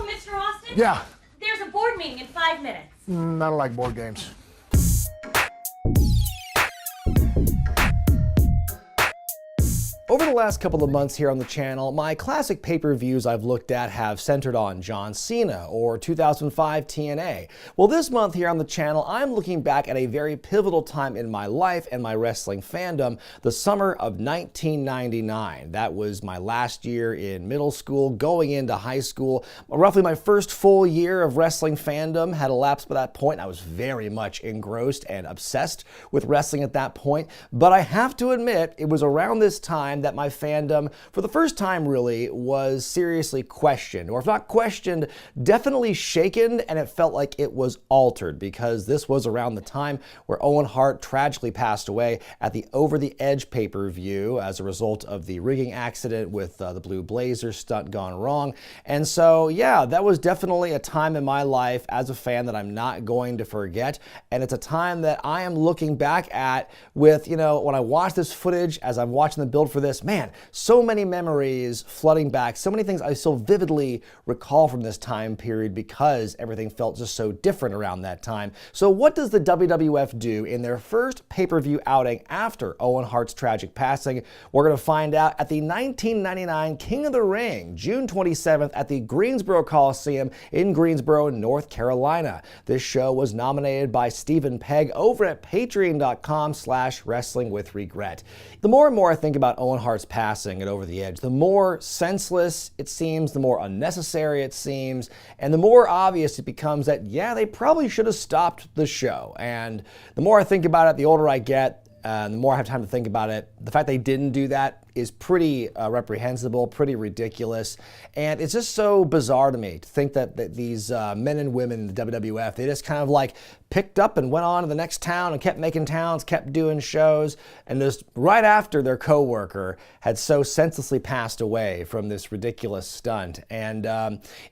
Hello, Mr. Austin? Yeah. There's a board meeting in 5 minutes. I don't like board games. Over the last couple of months here on the channel, my classic pay-per-views I've looked at have centered on John Cena or 2005 TNA. Well, this month here on the channel, I'm looking back at a very pivotal time in my life and my wrestling fandom, the summer of 1999. That was my last year in middle school, going into high school. Roughly my first full year of wrestling fandom had elapsed by that point. I was very much engrossed and obsessed with wrestling at that point, but I have to admit, it was around this time that my fandom, for the first time really, was seriously questioned, or if not questioned, definitely shaken, and it felt like it was altered, because this was around the time where Owen Hart tragically passed away at the Over the Edge pay-per-view as a result of the rigging accident with the Blue Blazer stunt gone wrong. And so, yeah, that was definitely a time in my life as a fan that I'm not going to forget, and it's a time that I am looking back at with, you know, when I watch this footage, as I'm watching the build for this, man, so many memories flooding back, so many things I so vividly recall from this time period because everything felt just so different around that time. So what does the WWF do in their first pay-per-view outing after Owen Hart's tragic passing? We're going to find out at the 1999 King of the Ring, June 27th at the Greensboro Coliseum in Greensboro, North Carolina. This show was nominated by Stephen Pegg over at patreon.com/wrestlingwithregret. The more and more I think about Owen Hart's passing at Over the Edge, the more senseless it seems, the more unnecessary it seems, and the more obvious it becomes that, yeah, they probably should have stopped the show. And the more I think about it, the older I get, the more I have time to think about it. The fact they didn't do that is pretty reprehensible, pretty ridiculous, and it's just so bizarre to me to think that these men and women in the WWF, they just kind of like picked up and went on to the next town and kept making towns, kept doing shows, and just right after their co-worker had so senselessly passed away from this ridiculous stunt. And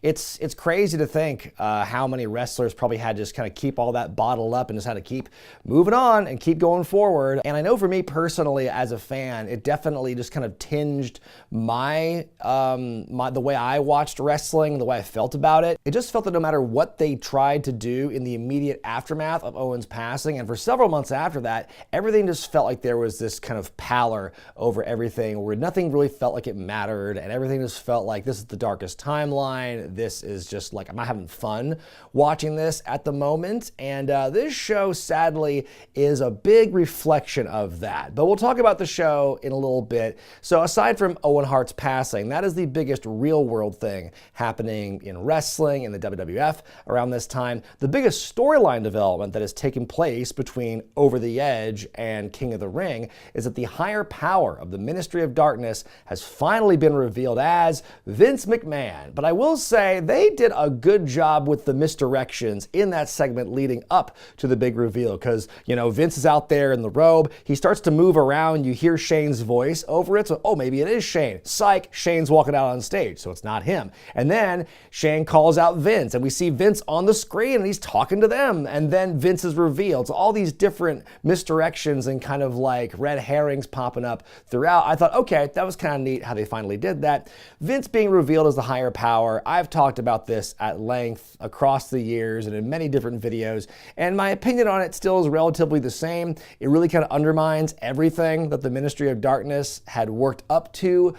it's crazy to think how many wrestlers probably had to just kind of keep all that bottled up and just had to keep moving on and keep going forward. And I know for me personally as a fan, it definitely just kind of tinged the way I watched wrestling, the way I felt about it. It just felt that no matter what they tried to do in the immediate aftermath of Owen's passing, and for several months after that, everything just felt like there was this kind of pallor over everything where nothing really felt like it mattered, and everything just felt like this is the darkest timeline. This is just like, I'm not having fun watching this at the moment. And this show, sadly, is a big reflection of that. But we'll talk about the show in a little bit. So aside from Owen Hart's passing, that is the biggest real world thing happening in wrestling, in the WWF around this time. The biggest storyline development that has taken place between Over the Edge and King of the Ring is that the higher power of the Ministry of Darkness has finally been revealed as Vince McMahon. But I will say they did a good job with the misdirections in that segment leading up to the big reveal, because, you know, Vince is out there in the robe, he starts to move around, you hear Shane's voice over it, so oh, maybe it is Shane. Psych, Shane's walking out on stage, so it's not him. And then Shane calls out Vince, and we see Vince on the screen, and he's talking to them, and then Vince is revealed. So all these different misdirections and kind of like red herrings popping up throughout. I thought, okay, that was kind of neat how they finally did that. Vince being revealed as the higher power, I've talked about this at length across the years and in many different videos, and my opinion on it still is relatively the same. It really kind of undermines everything that the Ministry of Darkness had worked up to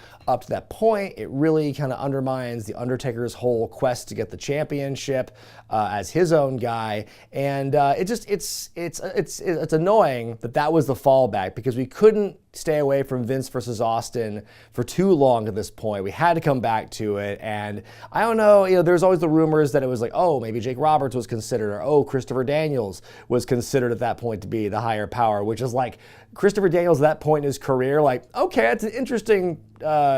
that point. It really kind of undermines the Undertaker's whole quest to get the championship as his own guy, and it's annoying that was the fallback, because we couldn't stay away from Vince versus Austin for too long at this point. We had to come back to it, and I don't know, you know, there's always the rumors that it was like, oh, maybe Jake Roberts was considered, or oh, Christopher Daniels was considered at that point to be the higher power, which is like, Christopher Daniels at that point in his career, like, okay, it's an interesting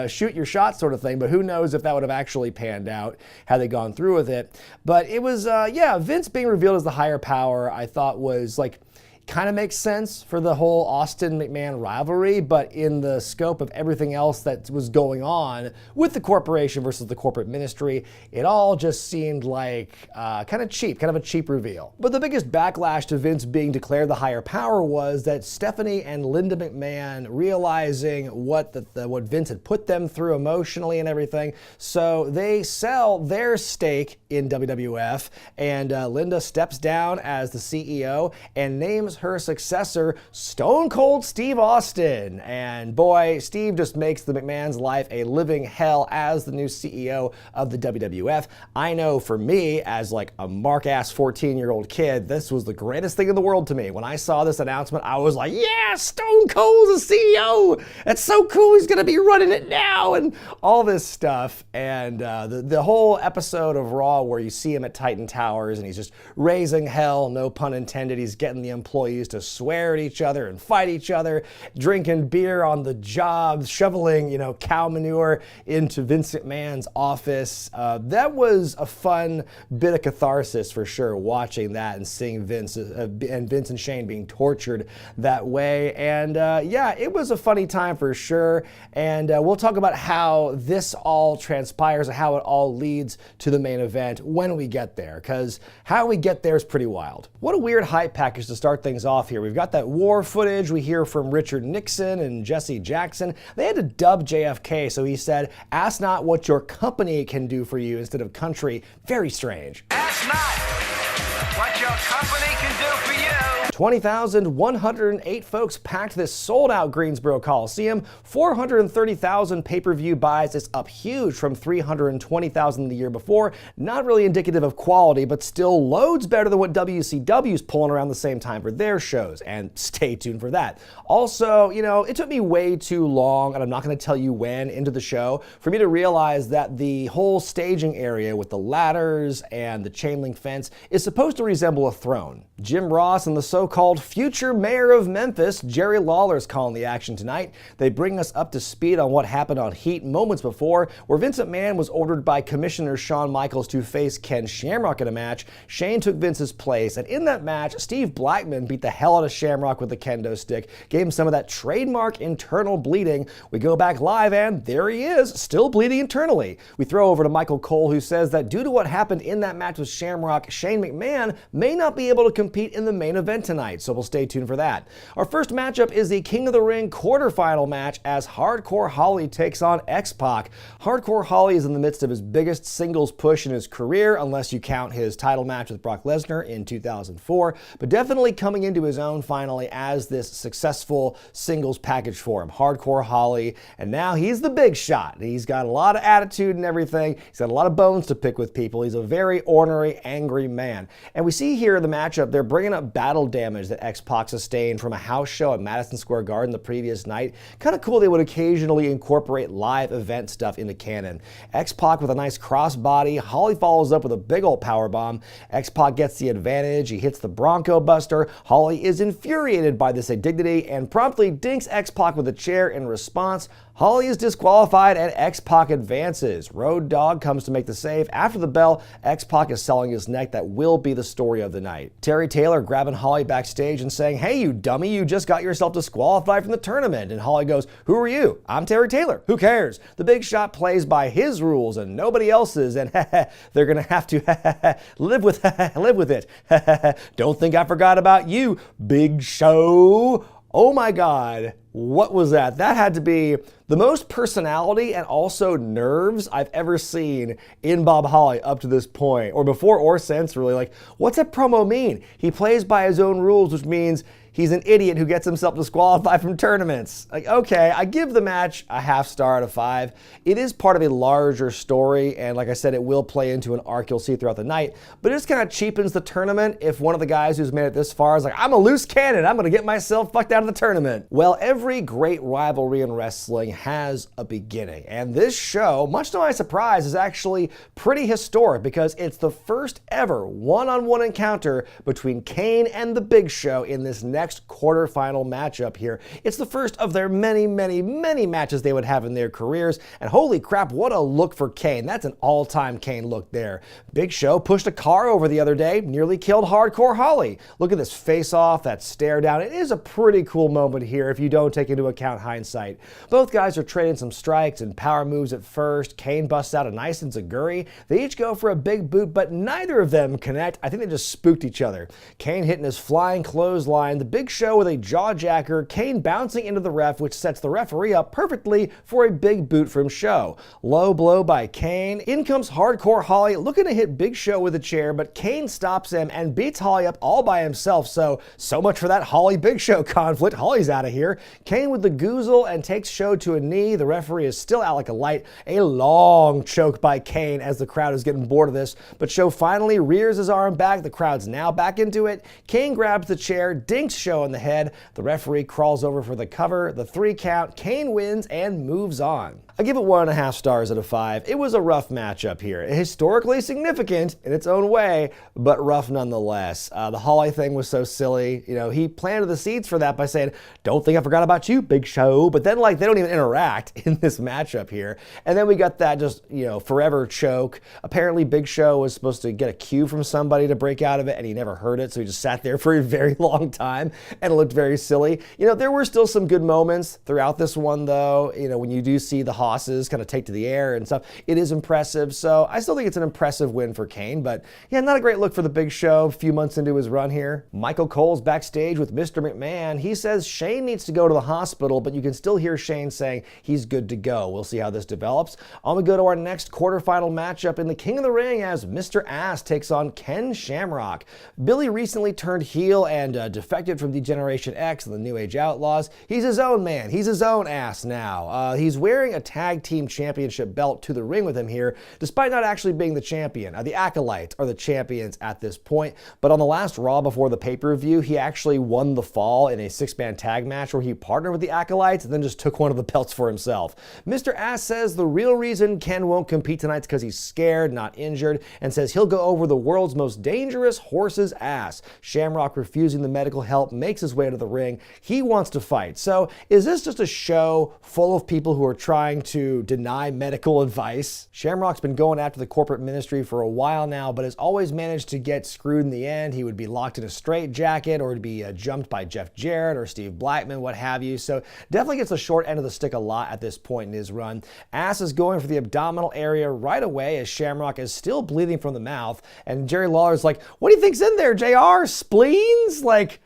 shoot your shot sort of thing, but who knows if that would have actually panned out had they gone through with it. But it was, yeah, Vince being revealed as the higher power, I thought was like, kind of makes sense for the whole Austin-McMahon rivalry, but in the scope of everything else that was going on with the corporation versus the corporate ministry, it all just seemed like kind of cheap, kind of a cheap reveal. But the biggest backlash to Vince being declared the higher power was that Stephanie and Linda McMahon realizing what Vince had put them through emotionally and everything, so they sell their stake in WWF, and Linda steps down as the CEO and names her successor Stone Cold Steve Austin. And boy, Steve just makes the McMahon's life a living hell as the new CEO of the WWF. I know for me, as like a mark-ass 14-year-old kid, this was the greatest thing in the world to me. When I saw this announcement, I was like, yeah, Stone Cold's the CEO. That's so cool. He's going to be running it now and all this stuff. And the whole episode of Raw where you see him at Titan Towers and he's just raising hell, no pun intended. He's getting the employees to swear at each other and fight each other, drinking beer on the job, shoveling, cow manure into Vince McMahon's office. That was a fun bit of catharsis for sure, watching that and seeing Vince and Shane being tortured that way. And yeah, it was a funny time for sure. And we'll talk about how this all transpires and how it all leads to the main event when we get there, because how we get there is pretty wild. What a weird hype package to start things off here. We've got that war footage. We hear from Richard Nixon and Jesse Jackson. They had to dub JFK, so he said, "Ask not what your company can do for you," instead of country. Very strange. Ask not what your company can do for you. 20,108 folks packed this sold-out Greensboro Coliseum. 430,000 pay-per-view buys. It's up huge from 320,000 the year before. Not really indicative of quality, but still loads better than what WCW's pulling around the same time for their shows. And stay tuned for that. Also, it took me way too long, and I'm not going to tell you when, into the show, for me to realize that the whole staging area with the ladders and the chain link fence is supposed to resemble a throne. Jim Ross and the so-called future mayor of Memphis, Jerry Lawler's calling the action tonight. They bring us up to speed on what happened on Heat moments before, where Vince McMahon was ordered by Commissioner Shawn Michaels to face Ken Shamrock in a match. Shane took Vince's place, and in that match, Steve Blackman beat the hell out of Shamrock with the kendo stick, gave him some of that trademark internal bleeding. We go back live, and there he is, still bleeding internally. We throw over to Michael Cole, who says that due to what happened in that match with Shamrock, Shane McMahon may not be able to compete in the main event tonight, so we'll stay tuned for that. Our first matchup is the King of the Ring quarterfinal match as Hardcore Holly takes on X-Pac. Hardcore Holly is in the midst of his biggest singles push in his career, unless you count his title match with Brock Lesnar in 2004, but definitely coming into his own finally as this successful singles package for him. Hardcore Holly, and now he's the big shot. He's got a lot of attitude and everything. He's got a lot of bones to pick with people. He's a very ornery, angry man. And we see here in the matchup, they're bringing up battle damage that X-Pac sustained from a house show at Madison Square Garden the previous night. Kind of cool they would occasionally incorporate live event stuff into canon. X-Pac with a nice crossbody. Holly follows up with a big old powerbomb. X-Pac gets the advantage. He hits the Bronco Buster. Holly is infuriated by this indignity and promptly dinks X-Pac with a chair in response. Holly is disqualified and X-Pac advances. Road Dogg comes to make the save. After the bell, X-Pac is selling his neck. That will be the story of the night. Terry Taylor grabbing Holly backstage and saying, "Hey, you dummy, you just got yourself disqualified from the tournament." And Holly goes, "Who are you? I'm Terry Taylor. Who cares?" The Big Shot plays by his rules and nobody else's, and they're going to have to live with it. Don't think I forgot about you, Big Show. Oh my God, what was that? That had to be the most personality and also nerves I've ever seen in Bob Holly up to this point, or before or since, really. Like, what's that promo mean? He plays by his own rules, which means he's an idiot who gets himself disqualified from tournaments. Like, okay, I give the match a half star out of 5. It is part of a larger story, and like I said, it will play into an arc you'll see throughout the night, but it just kind of cheapens the tournament if one of the guys who's made it this far is like, "I'm a loose cannon, I'm gonna get myself fucked out of the tournament." Well, every Every great rivalry in wrestling has a beginning, and this show, much to my surprise, is actually pretty historic because it's the first ever one-on-one encounter between Kane and the Big Show in this next quarterfinal matchup here. It's the first of their many, many, many matches they would have in their careers, and holy crap, what a look for Kane. That's an all-time Kane look there. Big Show pushed a car over the other day, nearly killed Hardcore Holly. Look at this face-off, that stare down. It is a pretty cool moment here if you don't take into account hindsight. Both guys are trading some strikes and power moves at first. Kane busts out a nice enziguri. They each go for a big boot, but neither of them connect. I think they just spooked each other. Kane hitting his flying clothesline, the Big Show with a jawjacker, Kane bouncing into the ref, which sets the referee up perfectly for a big boot from Show. Low blow by Kane. In comes Hardcore Holly, looking to hit Big Show with a chair, but Kane stops him and beats Holly up all by himself. So much for that Holly-Big Show conflict. Holly's out of here. Kane with the goozle and takes Show to a knee. The referee is still out like a light. A long choke by Kane as the crowd is getting bored of this, but Show finally rears his arm back. The crowd's now back into it. Kane grabs the chair, dinks Show in the head. The referee crawls over for the cover. The 3 count. Kane wins and moves on. I give it 1.5 stars out of 5. It was a rough matchup here. Historically significant in its own way, but rough nonetheless. The Holly thing was so silly. You know, he planted the seeds for that by saying, "Don't think I forgot about you, Big Show." But then, like, they don't even interact in this matchup here. And then we got that just, forever choke. Apparently, Big Show was supposed to get a cue from somebody to break out of it, and he never heard it, so he just sat there for a very long time, and it looked very silly. There were still some good moments throughout this one, though. When you do see the hosses kind of take to the air and stuff, it is impressive. So I still think it's an impressive win for Kane, but yeah, not a great look for the Big Show a few months into his run here. Michael Cole's backstage with Mr. McMahon. He says Shane needs to go to the hospital, but you can still hear Shane saying he's good to go. We'll see how this develops. On we go to our next quarterfinal matchup in the King of the Ring as Mr. Ass takes on Ken Shamrock. Billy recently turned heel and defected from Degeneration X and the New Age Outlaws. He's his own man. He's his own ass now. He's wearing a tag team championship belt to the ring with him here, despite not actually being the champion. The Acolytes are the champions at this point, but on the last Raw before the pay-per-view, he actually won the fall in a 6-man tag match where he partnered with the Acolytes and then just took one of the belts for himself. Mr. Ass says the real reason Ken won't compete tonight is because he's scared, not injured, and says he'll go over the world's most dangerous horse's ass. Shamrock, refusing the medical help, makes his way to the ring. He wants to fight. So is this just a show full of people who are trying to deny medical advice? Shamrock's been going after the corporate ministry for a while now, but has always managed to get screwed in the end. He would be locked in a straitjacket or to be jumped by Jeff Jarrett or Steve Blackman, what have you. So definitely gets the short end of the stick a lot at this point in his run. Ass is going for the abdominal area right away as Shamrock is still bleeding from the mouth. And Jerry Lawler's like, "What do you think's in there, JR? Spleens?" Like,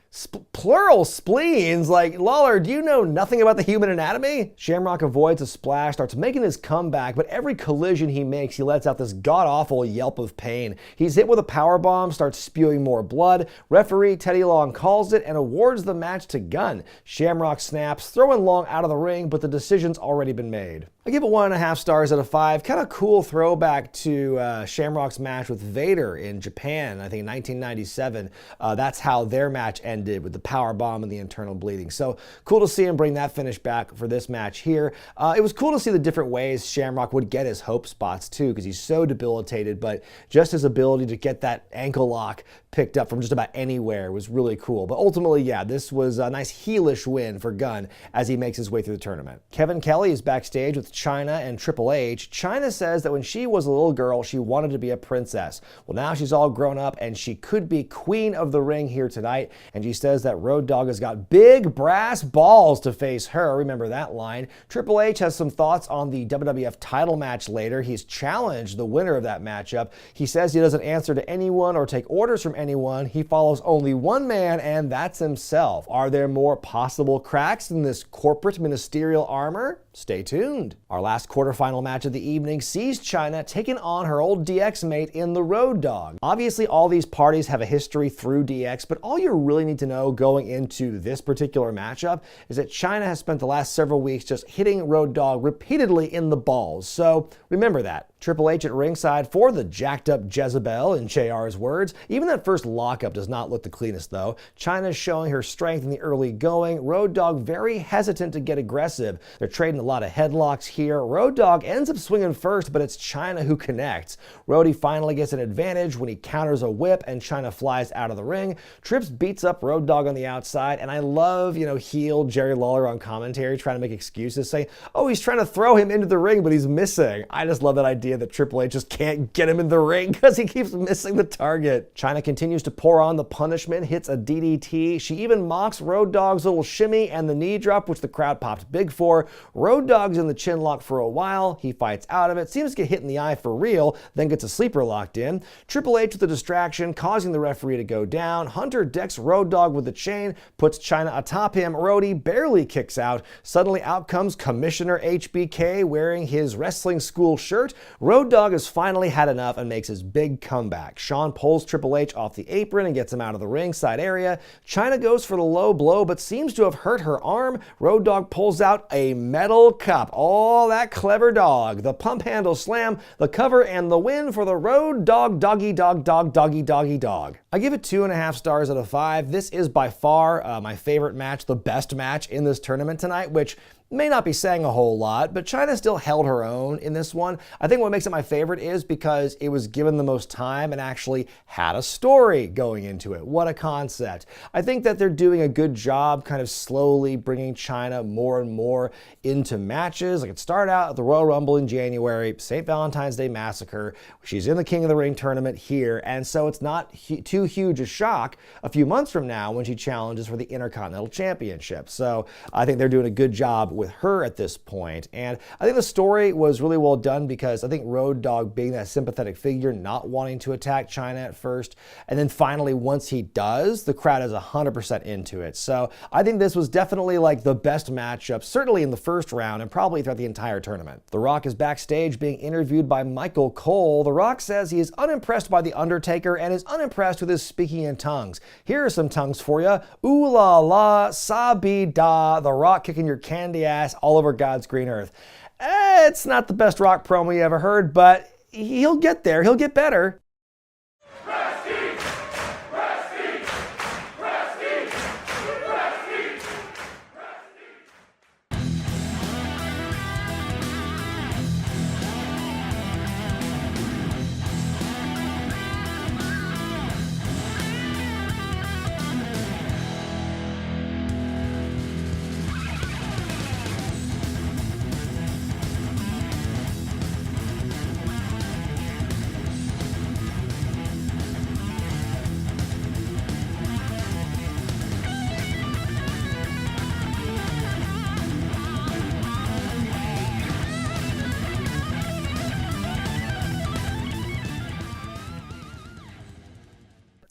plural spleens. Like, Lawler, do you know nothing about the human anatomy? Shamrock avoids a splash, starts making his comeback, but every collision he makes, he lets out this god-awful yelp of pain. He's hit with a powerbomb, starts spewing more blood. Referee Teddy Long calls it and awards the match to Gunn. Shamrock snaps, throwing Long out of the ring, but the decision's already been made. I give it 1.5 stars out of 5. Kind of cool throwback to Shamrock's match with Vader in Japan, I think in 1997. That's how their match ended, with the power bomb and the internal bleeding. So cool to see him bring that finish back for this match here. It was cool to see the different ways Shamrock would get his hope spots too, because he's so debilitated, but just his ability to get that ankle lock picked up from just about anywhere was really cool. But ultimately, yeah, this was a nice heelish win for Gunn as he makes his way through the tournament. Kevin Kelly is backstage with Chyna and Triple H. Chyna says that when she was a little girl, she wanted to be a princess. Well, now she's all grown up and she could be queen of the ring here tonight. And she says that Road Dogg has got big brass balls to face her. Remember that line. Triple H has some thoughts on the WWF title match later. He's challenged the winner of that matchup. He says he doesn't answer to anyone or take orders from anyone. He follows only one man, and that's himself. Are there more possible cracks in this corporate ministerial armor? Stay tuned. Our last quarterfinal match of the evening sees Chyna taking on her old DX mate in the Road Dogg. Obviously, all these parties have a history through DX, but all you really need to know going into this particular matchup is that Chyna has spent the last several weeks just hitting Road Dogg repeatedly in the balls. So remember that. Triple H at ringside for the jacked up Jezebel, in JR's words. Even that first lockup does not look the cleanest though. Chyna's showing her strength in the early going. Road Dogg very hesitant to get aggressive. They're trading a lot of headlocks here. Road Dogg ends up swinging first, but it's Chyna who connects. Rhodey finally gets an advantage when he counters a whip and Chyna flies out of the ring. Trips beats up Road Dogg on the outside, and I love, heel Jerry Lawler on commentary trying to make excuses, saying, oh, he's trying to throw him into the ring, but he's missing. I just love that idea that Triple H just can't get him in the ring because he keeps missing the target. Chyna continues to pour on the punishment, hits a DDT. She even mocks Road Dogg's little shimmy and the knee drop, which the crowd popped big for. Road Dogg's in the chin lock for a while. He fights out of it, seems to get hit in the eye for real, then gets a sleeper locked in. Triple H with the distraction, causing the referee to go down. Hunter decks Road Dogg with the chain, puts Chyna atop him. Rhodey barely kicks out. Suddenly out comes Commissioner HBK wearing his wrestling school shirt. Road Dogg has finally had enough and makes his big comeback. Shawn pulls Triple H off the apron and gets him out of the ringside area. Chyna goes for the low blow but seems to have hurt her arm. Road Dogg pulls out a metal cup. Oh, that clever dog. The pump handle slam, the cover, and the win for the Road Dogg doggy dog doggy doggy dog. I give it 2.5 stars out of 5. This is by far my favorite match, the best match in this tournament tonight, which may not be saying a whole lot, but Chyna still held her own in this one. I think what makes it my favorite is because it was given the most time and actually had a story going into it. What a concept. I think that they're doing a good job kind of slowly bringing Chyna more and more into matches. Like it started out at the Royal Rumble in January, St. Valentine's Day Massacre. She's in the King of the Ring tournament here, and so it's not too huge a shock a few months from now when she challenges for the Intercontinental Championship. So I think they're doing a good job with her at this point. And I think the story was really well done because I think Road Dogg being that sympathetic figure, not wanting to attack Chyna at first, and then finally once he does, the crowd is 100% into it. So I think this was definitely like the best matchup, certainly in the first round and probably throughout the entire tournament. The Rock is backstage being interviewed by Michael Cole. The Rock says he is unimpressed by The Undertaker and is unimpressed with his speaking in tongues. Here are some tongues for you. Ooh la la, sabi da, The Rock kicking your candy ass all over God's green earth. It's not the best Rock promo you ever heard, but he'll get there. He'll get better.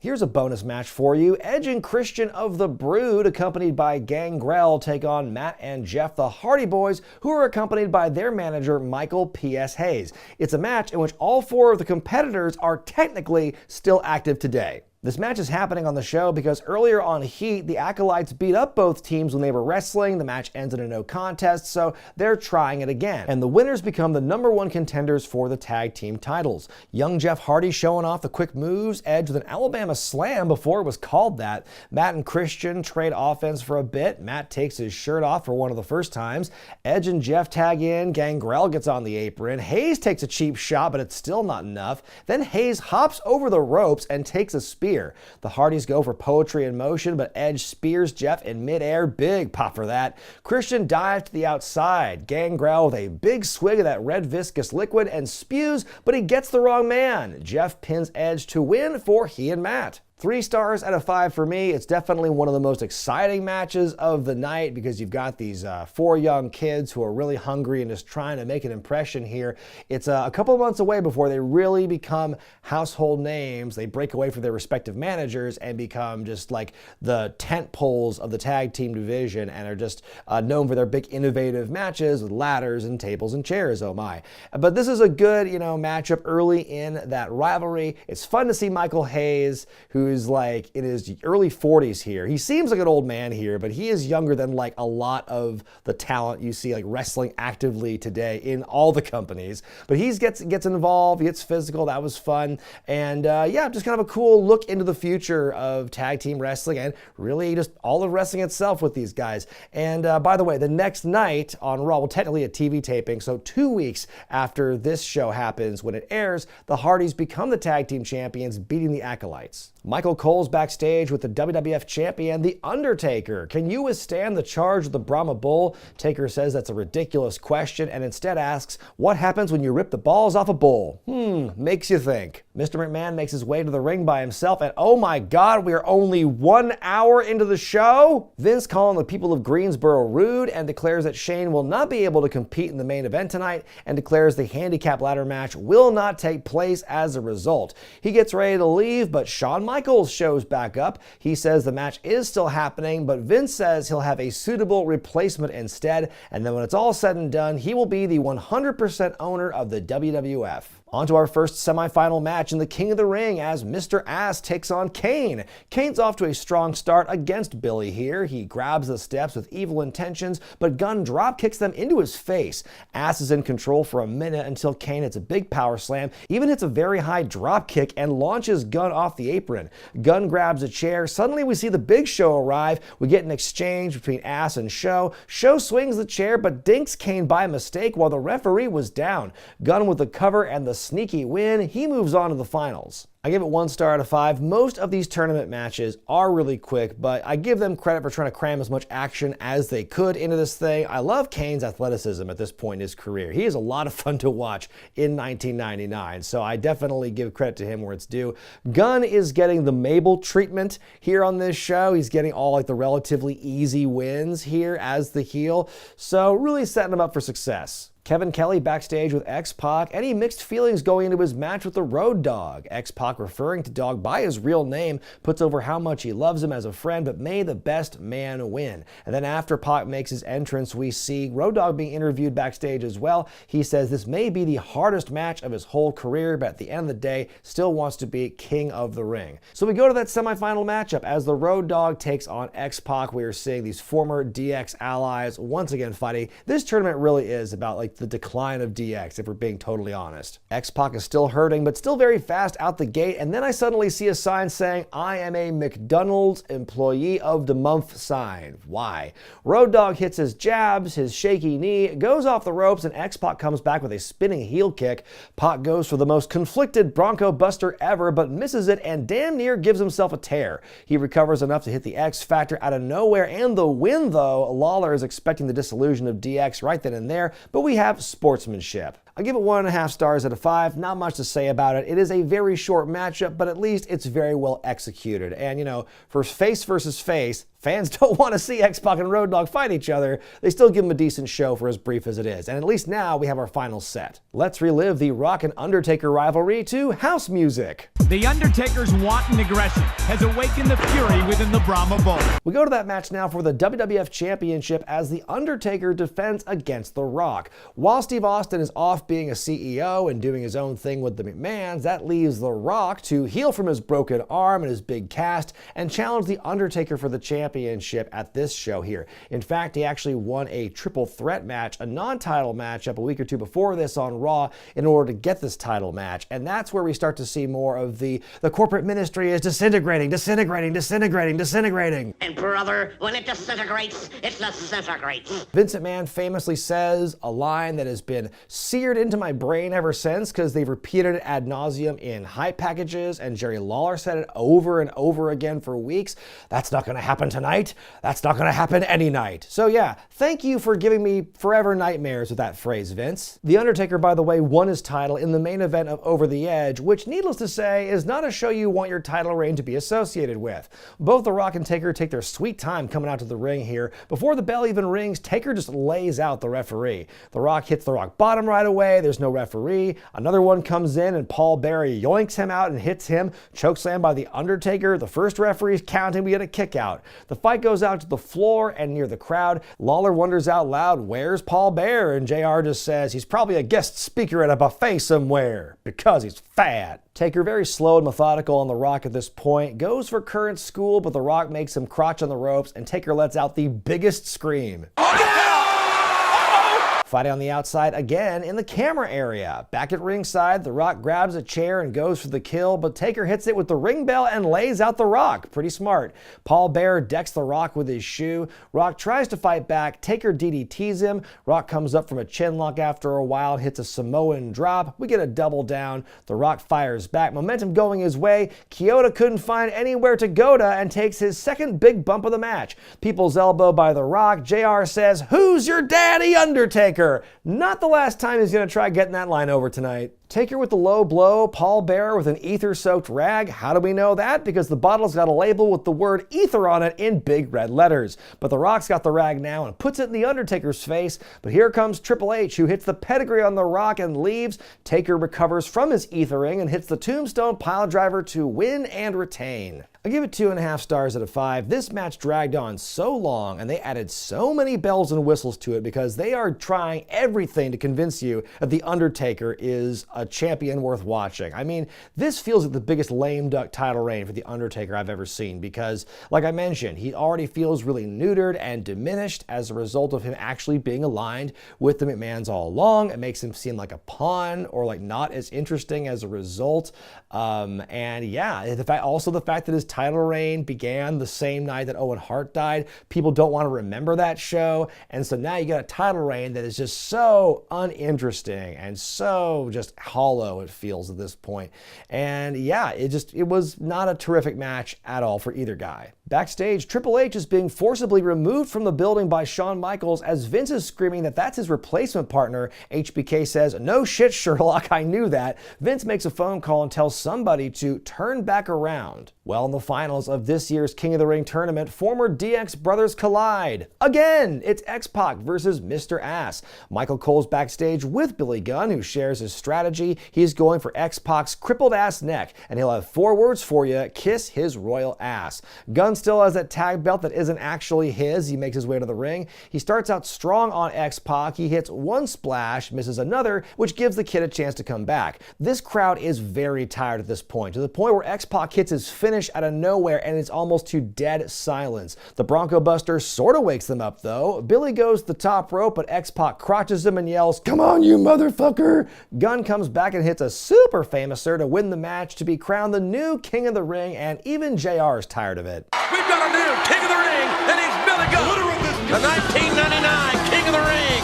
Here's a bonus match for you. Edge and Christian of the Brood, accompanied by Gangrel, take on Matt and Jeff, the Hardy Boys, who are accompanied by their manager, Michael P.S. Hayes. It's a match in which all 4 of the competitors are technically still active today. This match is happening on the show because earlier on Heat, the Acolytes beat up both teams when they were wrestling. The match ends in a no contest, so they're trying it again. And the winners become the #1 contenders for the tag team titles. Young Jeff Hardy showing off the quick moves, Edge with an Alabama slam before it was called that. Matt and Christian trade offense for a bit. Matt takes his shirt off for one of the first times. Edge and Jeff tag in. Gangrel gets on the apron. Hayes takes a cheap shot, but it's still not enough. Then Hayes hops over the ropes and takes a spear. The Hardys go for poetry in motion, but Edge spears Jeff in midair. Big pop for that. Christian dives to the outside. Gangrel with a big swig of that red viscous liquid and spews, but he gets the wrong man. Jeff pins Edge to win for he and Matt. 3 stars out of 5 for me. It's definitely one of the most exciting matches of the night because you've got these 4 young kids who are really hungry and just trying to make an impression here. It's a couple of months away before they really become household names. They break away from their respective managers and become just like the tent poles of the tag team division and are just known for their big innovative matches with ladders and tables and chairs, oh my. But this is a good, matchup early in that rivalry. It's fun to see Michael Hayes, who who's like in his early 40s here. He seems like an old man here, but he is younger than like a lot of the talent you see like wrestling actively today in all the companies. But he gets involved, he gets physical. That was fun. And yeah, just kind of a cool look into the future of tag team wrestling and really just all of wrestling itself with these guys. And by the way, the next night on Raw, well, technically a TV taping, so 2 weeks after this show happens, when it airs, the Hardys become the tag team champions, beating the Acolytes. Michael Cole's backstage with the WWF champion, The Undertaker. Can you withstand the charge of the Brahma Bull? Taker says that's a ridiculous question and instead asks, what happens when you rip the balls off a bull? Makes you think. Mr. McMahon makes his way to the ring by himself, and oh my God, we are only 1 hour into the show? Vince calling the people of Greensboro rude and declares that Shane will not be able to compete in the main event tonight and declares the handicap ladder match will not take place as a result. He gets ready to leave, but Shawn Michaels shows back up. He says the match is still happening, but Vince says he'll have a suitable replacement instead, and then when it's all said and done, he will be the 100% owner of the WWF. On to our first semifinal match in the King of the Ring as Mr. Ass takes on Kane. Kane's off to a strong start against Billy here. He grabs the steps with evil intentions, but Gunn drop kicks them into his face. Ass is in control for a minute until Kane hits a big power slam, even hits a very high drop kick and launches Gunn off the apron. Gunn grabs a chair. Suddenly we see the Big Show arrive. We get an exchange between Ass and Show. Show swings the chair but dinks Kane by mistake while the referee was down. Gunn with the cover and the sneaky win. He moves on to the finals. I give it 1 star out of 5. Most of these tournament matches are really quick, but I give them credit for trying to cram as much action as they could into this thing. I love Kane's athleticism at this point in his career. He is a lot of fun to watch in 1999, so I definitely give credit to him where it's due. Gunn is getting the Mabel treatment here on this show. He's getting all like the relatively easy wins here as the heel, so really setting him up for success. Kevin Kelly backstage with X-Pac, any mixed feelings going into his match with the Road Dogg. X-Pac, referring to Dogg by his real name, puts over how much he loves him as a friend, but may the best man win. And then after Pac makes his entrance, we see Road Dogg being interviewed backstage as well. He says this may be the hardest match of his whole career, but at the end of the day, still wants to be King of the Ring. So we go to that semifinal matchup as the Road Dogg takes on X-Pac. We are seeing these former DX allies once again fighting. This tournament really is about like the decline of DX, if we're being totally honest. X-Pac is still hurting, but still very fast out the gate, and then I suddenly see a sign saying, I am a McDonald's Employee of the Month sign. Why? Road Dogg hits his jabs, his shaky knee, goes off the ropes, and X-Pac comes bac with a spinning heel kick. Pac goes for the most conflicted Bronco Buster ever, but misses it and damn near gives himself a tear. He recovers enough to hit the X Factor out of nowhere, and the win though. Lawler is expecting the dissolution of DX right then and there, but we have sportsmanship. I give it 1.5 stars out of 5. Not much to say about it. It is a very short matchup, but at least it's very well executed. And you know, for face versus face, fans don't want to see X-Pac and Road Dogg fight each other. They still give them a decent show for as brief as it is. And at least now we have our final set. Let's relive the Rock and Undertaker rivalry to house music. The Undertaker's wanton aggression has awakened the fury within the Brahma Bull. We go to that match now for the WWF Championship as the Undertaker defends against The Rock. While Steve Austin is off being a CEO and doing his own thing with the McMahons, that leaves The Rock to heal from his broken arm and his big cast and challenge the Undertaker for the championship at this show here. In fact, he actually won a triple threat match, a non-title matchup a week or two before this on Raw in order to get this title match. And that's where we start to see more of the corporate ministry is disintegrating. And brother, when it disintegrates, it disintegrates. Vince McMahon famously says a line that has been seared into my brain ever since because they've repeated it ad nauseum in hype packages, and Jerry Lawler said it over and over again for weeks. That's not going to happen tonight. That's not going to happen any night. So yeah, thank you for giving me forever nightmares with that phrase, Vince. The Undertaker, by the way, won his title in the main event of Over the Edge, which, needless to say, is not a show you want your title reign to be associated with. Both The Rock and Taker take their sweet time coming out to the ring here. Before the bell even rings, Taker just lays out the referee. The Rock hits the Rock bottom right away. There's no referee. Another one comes in and Paul Bearer yoinks him out and hits him. Chokeslam by The Undertaker. The first referee's counting. We get a kick out. The fight goes out to the floor and near the crowd. Lawler wonders out loud, where's Paul Bearer? And JR just says he's probably a guest speaker at a buffet somewhere because he's fat. Taker, very slow and methodical on The Rock at this point, goes for current school, but The Rock makes him crotch on the ropes, and Taker lets out the biggest scream. Fighting on the outside again in the camera area. Back at ringside, The Rock grabs a chair and goes for the kill, but Taker hits it with the ring bell and lays out The Rock. Pretty smart. Paul Bearer decks The Rock with his shoe. Rock tries to fight back. Taker DDTs him. Rock comes up from a chinlock after a while, hits a Samoan drop. We get a double down. The Rock fires back. Momentum going his way. Kyoto couldn't find anywhere to go to and takes his second big bump of the match. People's elbow by The Rock. JR says, "Who's your daddy, Undertaker?" Not the last time he's going to try getting that line over tonight. Taker with the low blow, Paul Bearer with an ether-soaked rag. How do we know that? Because the bottle's got a label with the word ether on it in big red letters. But The Rock's got the rag now and puts it in the Undertaker's face. But here comes Triple H, who hits the pedigree on The Rock and leaves. Taker recovers from his ethering and hits the Tombstone Piledriver to win and retain. I give it 2.5 stars out of 5. This match dragged on so long and they added so many bells and whistles to it because they are trying everything to convince you that The Undertaker is a champion worth watching. I mean, this feels like the biggest lame duck title reign for The Undertaker I've ever seen because, like I mentioned, he already feels really neutered and diminished as a result of him actually being aligned with the McMahons all along. It makes him seem like a pawn or like not as interesting as a result. And yeah, the fact that his title reign began the same night that Owen Hart died. People don't want to remember that show. And so now you got a title reign that is just so uninteresting and so just hollow, it feels at this point. And yeah, it was not a terrific match at all for either guy. Backstage, Triple H is being forcibly removed from the building by Shawn Michaels as Vince is screaming that that's his replacement partner. HBK says, "No shit, Sherlock, I knew that." Vince makes a phone call and tells somebody to turn back around. Well, in the finals of this year's King of the Ring tournament, former DX brothers collide. Again, it's X-Pac versus Mr. Ass. Michael Cole's backstage with Billy Gunn, who shares his strategy. He's going for X-Pac's crippled ass neck, and he'll have 4 words for you: kiss his royal ass. Gunn still has that tag belt that isn't actually his. He makes his way to the ring. He starts out strong on X-Pac. He hits one splash, misses another, which gives the kid a chance to come back. This crowd is very tired at this point, to the point where X-Pac hits his finish out of nowhere and it's almost to dead silence. The Bronco Buster sort of wakes them up though. Billy goes to the top rope, but X-Pac crotches him and yells, "Come on, you motherfucker!" Gunn comes back and hits a super famouser to win the match to be crowned the new King of the Ring, and even JR is tired of it. We've got a new King of the Ring, and he's Billy Gunn. The 1999 King of the Ring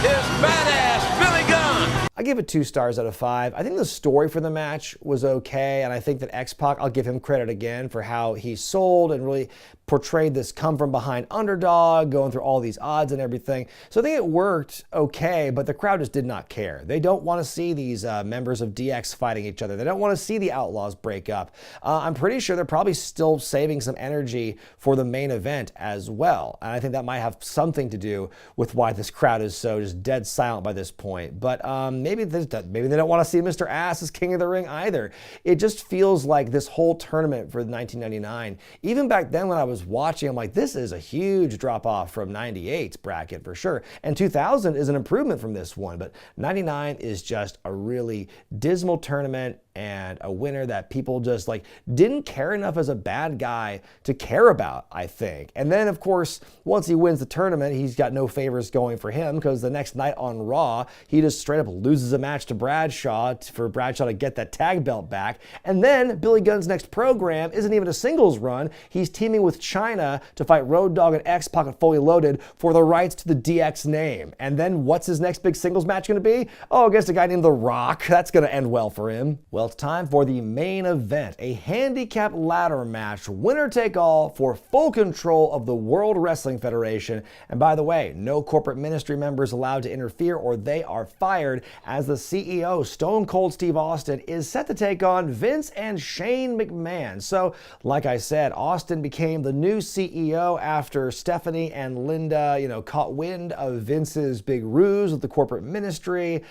is badass Billy Gunn. I give it 2 stars out of 5. I think the story for the match was okay, and I think that X-Pac, I'll give him credit again for how he sold and really portrayed this come-from-behind underdog, going through all these odds and everything. So I think it worked okay, but the crowd just did not care. They don't want to see these members of DX fighting each other. They don't want to see the Outlaws break up. I'm pretty sure they're probably still saving some energy for the main event as well, and I think that might have something to do with why this crowd is so just dead silent by this point. But maybe they don't want to see Mr. Ass as King of the Ring either. It just feels like this whole tournament for 1999, even back then when I was watching, I'm like, this is a huge drop off from 98's bracket for sure. And 2000 is an improvement from this one, but 99 is just a really dismal tournament and a winner that people just like didn't care enough as a bad guy to care about, I think. And then of course, once he wins the tournament, he's got no favors going for him because the next night on Raw, he just straight up loses a match to Bradshaw for Bradshaw to get that tag belt back. And then Billy Gunn's next program isn't even a singles run. He's teaming with Chyna to fight Road Dogg and X-Pac at Fully Loaded for the rights to the DX name. And then what's his next big singles match going to be? Oh, I guess a guy named The Rock. That's going to end well for him. Well, it's time for the main event, a handicap ladder match, winner take all for full control of the World Wrestling Federation. And by the way, no corporate ministry members allowed to interfere or they are fired, as the CEO, Stone Cold Steve Austin, is set to take on Vince and Shane McMahon. So, like I said, Austin became the new CEO after Stephanie and Linda, caught wind of Vince's big ruse with the corporate ministry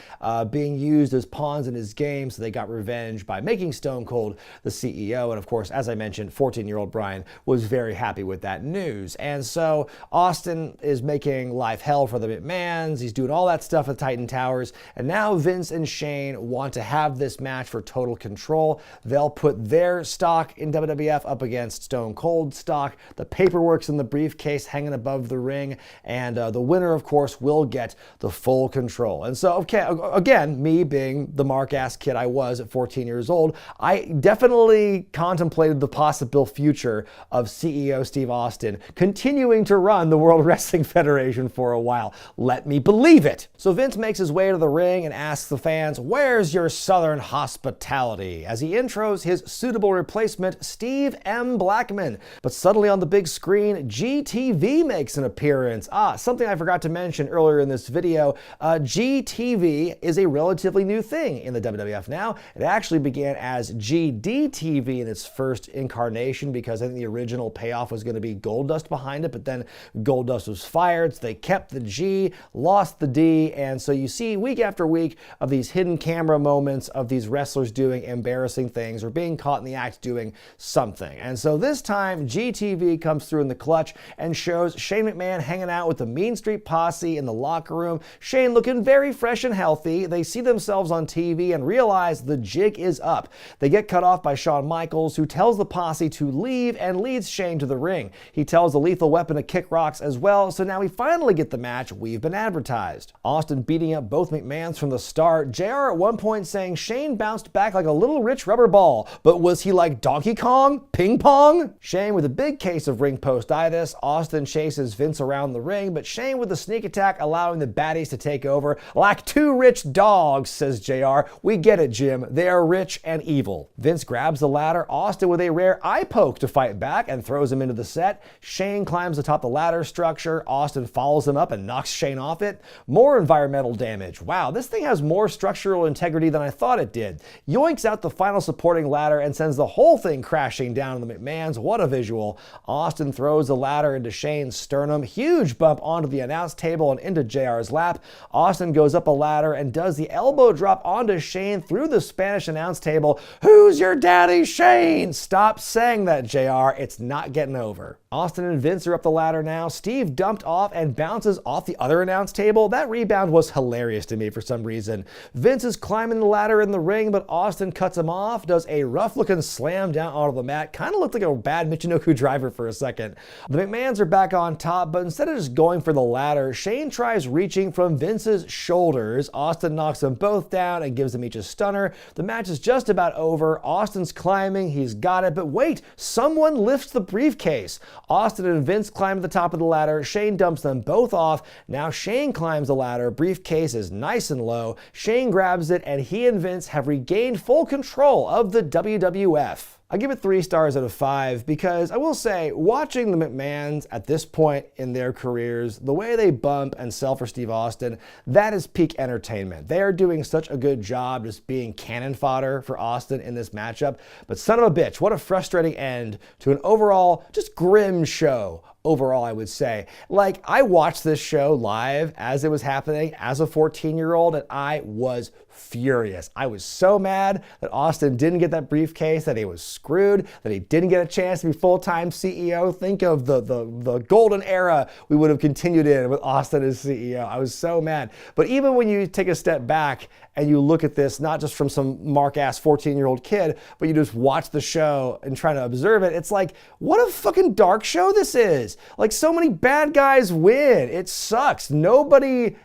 being used as pawns in his game, so they got revenge revenge by making Stone Cold the CEO. And of course, as I mentioned, 14-year-old Brian was very happy with that news. And so Austin is making life hell for the McMahons. He's doing all that stuff at Titan Towers. And now Vince and Shane want to have this match for total control. They'll put their stock in WWF up against Stone Cold stock. The paperwork's in the briefcase hanging above the ring. And the winner, of course, will get the full control. And so, okay, again, me being the mark-ass kid I was at 14 years old, I definitely contemplated the possible future of CEO Steve Austin continuing to run the World Wrestling Federation for a while. Let me believe it. So Vince makes his way to the ring and asks the fans, "Where's your Southern hospitality?" as he intros his suitable replacement, Steve M. Blackman. But suddenly on the big screen, GTV makes an appearance. Something I forgot to mention earlier in this video, GTV is a relatively new thing in the WWF now. It actually began as GDTV in its first incarnation because I think the original payoff was going to be Goldust behind it, but then Goldust was fired, so they kept the G, lost the D, and so you see week after week of these hidden camera moments of these wrestlers doing embarrassing things or being caught in the act doing something. And so this time, GTV comes through in the clutch and shows Shane McMahon hanging out with the Mean Street Posse in the locker room. Shane looking very fresh and healthy. They see themselves on TV and realize the jig is up. They get cut off by Shawn Michaels, who tells the Posse to leave and leads Shane to the ring. He tells the Lethal Weapon to kick rocks as well, so now we finally get the match we've been advertised. Austin beating up both McMahons from the start. JR at one point saying Shane bounced back like a little rich rubber ball, but was he like Donkey Kong? Ping pong? Shane with a big case of ring post-itis. Austin chases Vince around the ring, but Shane with the sneak attack allowing the baddies to take over. Like two rich dogs, says JR. We get it, Jim. They are rich and evil. Vince grabs the ladder. Austin with a rare eye poke to fight back and throws him into the set. Shane climbs atop the ladder structure. Austin follows him up and knocks Shane off it. More environmental damage. Wow, this thing has more structural integrity than I thought it did. Yoinks out the final supporting ladder and sends the whole thing crashing down to the McMahons. What a visual. Austin throws the ladder into Shane's sternum. Huge bump onto the announce table and into JR's lap. Austin goes up a ladder and does the elbow drop onto Shane through the Spanish announce table. Who's your daddy, Shane? Stop saying that, JR. It's not getting over. Austin and Vince are up the ladder now. Steve dumped off and bounces off the other announce table. That rebound was hilarious to me for some reason. Vince is climbing the ladder in the ring, but Austin cuts him off, does a rough-looking slam down onto the mat. Kind of looked like a bad Michinoku driver for a second. The McMahons are back on top, but instead of just going for the ladder, Shane tries reaching from Vince's shoulders. Austin knocks them both down and gives them each a stunner. The match is just about over. Austin's climbing. He's got it. But wait, someone lifts the briefcase. Austin and Vince climb to the top of the ladder. Shane dumps them both off. Now Shane climbs the ladder. Briefcase is nice and low. Shane grabs it, and he and Vince have regained full control of the WWF. I give it 3 stars out of 5 because I will say, watching the McMahons at this point in their careers, the way they bump and sell for Steve Austin, that is peak entertainment. They are doing such a good job just being cannon fodder for Austin in this matchup. But son of a bitch, what a frustrating end to an overall just grim show. Overall, I would say. Like, I watched this show live as it was happening as a 14-year-old, and I was furious. I was so mad that Austin didn't get that briefcase, that he was screwed, that he didn't get a chance to be full-time CEO. Think of the golden era we would have continued in with Austin as CEO. I was so mad. But even when you take a step back and you look at this, not just from some mark-ass 14-year-old kid, but you just watch the show and try to observe it, it's like, what a fucking dark show this is. Like, so many bad guys win. It sucks. Nobody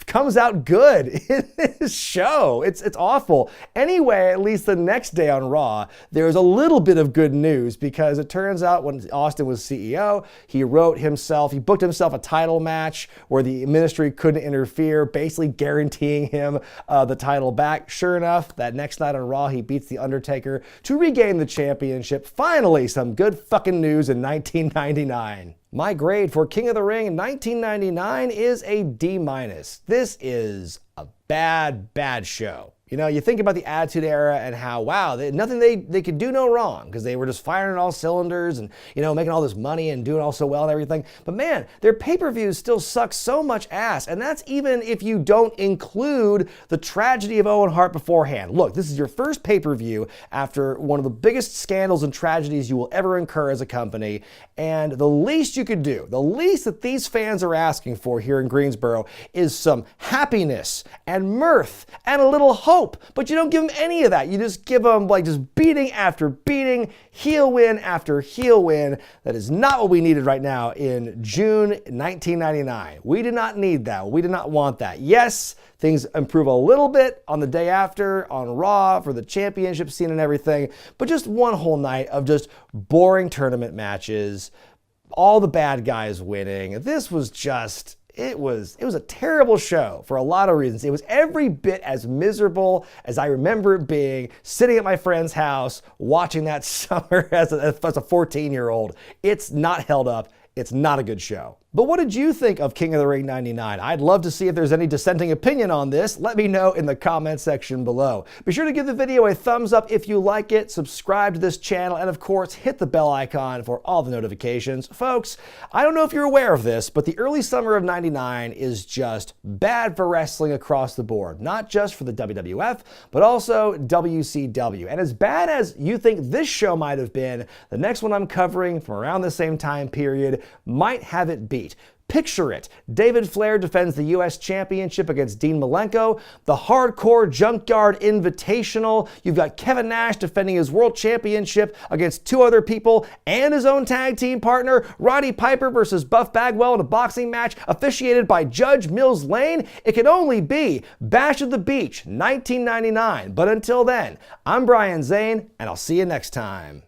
comes out good in this show. It's awful. Anyway, at least the next day on Raw, there's a little bit of good news because it turns out when Austin was CEO, he booked himself a title match where the ministry couldn't interfere, basically guaranteeing him the title back. Sure enough, that next night on Raw, he beats The Undertaker to regain the championship. Finally, some good fucking news in 1999. My grade for King of the Ring in 1999 is a D-. This is a bad show. You know, you think about the Attitude Era and how, wow, nothing they could do no wrong because they were just firing on all cylinders and, you know, making all this money and doing all so well and everything. But man, their pay-per-views still suck so much ass. And that's even if you don't include the tragedy of Owen Hart beforehand. Look, this is your first pay-per-view after one of the biggest scandals and tragedies you will ever incur as a company. And the least you could do, the least that these fans are asking for here in Greensboro is some happiness and mirth and a little hope. But you don't give them any of that. You just give them like just beating after beating, heel win after heel win. That is not what we needed right now in June 1999. We did not need that. We did not want that. Yes, things improve a little bit on the day after on Raw for the championship scene and everything, but just one whole night of just boring tournament matches, all the bad guys winning. This was just... It was a terrible show for a lot of reasons. It was every bit as miserable as I remember it being sitting at my friend's house watching that summer as a 14-year-old. It's not held up. It's not a good show. But what did you think of King of the Ring 99? I'd love to see if there's any dissenting opinion on this. Let me know in the comment section below. Be sure to give the video a thumbs up if you like it, subscribe to this channel, and of course, hit the bell icon for all the notifications. Folks, I don't know if you're aware of this, but the early summer of 99 is just bad for wrestling across the board. Not just for the WWF, but also WCW. And as bad as you think this show might have been, the next one I'm covering from around the same time period might have it beat. Picture it. David Flair defends the U.S. Championship against Dean Malenko. The Hardcore Junkyard Invitational. You've got Kevin Nash defending his World Championship against two other people and his own tag team partner. Roddy Piper versus Buff Bagwell in a boxing match officiated by Judge Mills Lane. It can only be Bash at the Beach, 1999. But until then, I'm Brian Zane, and I'll see you next time.